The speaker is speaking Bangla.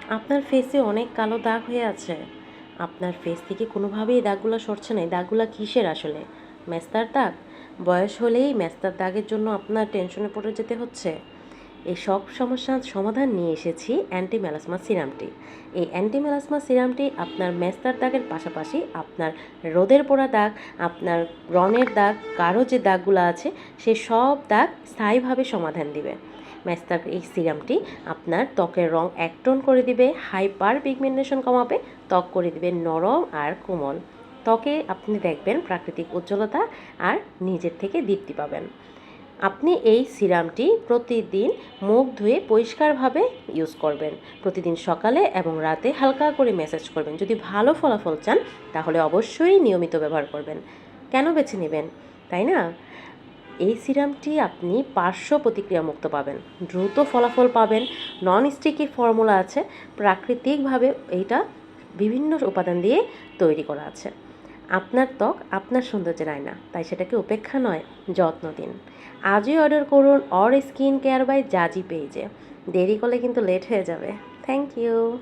আপনার ফেসে অনেক কালো দাগ হয়ে আছে। আপনার ফেস থেকে কোনোভাবেই দাগগুলো সরছে না। এই দাগগুলো কিসের আসলে? মেস্তার দাগ? বয়স হলেই মেস্তার দাগের জন্য আপনার টেনশনে পড়ে যেতে হচ্ছে। এই সব সমস্যার সমাধান নিয়ে এসেছি অ্যান্টি মেলাসমা সিরামটি। এই অ্যান্টি মেলাসমা সিরামটি আপনার মেস্তার দাগের পাশাপাশি আপনার রোদের পোড়া দাগ, আপনার ব্রণের দাগ, গাঢ় যে দাগগুলো আছে সেই সব দাগ স্থায়ীভাবে সমাধান দিবে। মেস্তার এই সিরামটি আপনার ত্বকের রং একটোন করে দিবে, হাইপার পিগমেন্টেশন কমাবে, ত্বক করে দিবে নরম আর কোমল। ত্বকে আপনি দেখবেন প্রাকৃতিক উজ্জ্বলতা আর নিজের থেকে দীপ্তি পাবেন। আপনি এই সিরামটি প্রতিদিন মুখ ধুয়ে পরিষ্কারভাবে ইউজ করবেন। প্রতিদিন সকালে এবং রাতে হালকা করে ম্যাসাজ করবেন। যদি ভালো ফলাফল চান তাহলে অবশ্যই নিয়মিত ব্যবহার করবেন। কেন বেছে নেবেন, তাই না? এই সিরামটি আপনি পার্শ্ব প্রতিক্রিয়া মুক্ত পাবেন, দ্রুত ফলাফল পাবেন, নন স্টিকি ফর্মুলা আছে, প্রাকৃতিকভাবে এইটা বিভিন্ন উপাদান দিয়ে তৈরি করা আছে। আপনার ত্বক আপনার সৌন্দর্যের আয়না, তাই সেটাকে উপেক্ষা নয়, যত্ন দিন। আজই অর্ডার করুন অর স্কিন কেয়ার বাই জাজি পেজে। দেরি করলে কিন্তু লেট হয়ে যাবে। Thank you.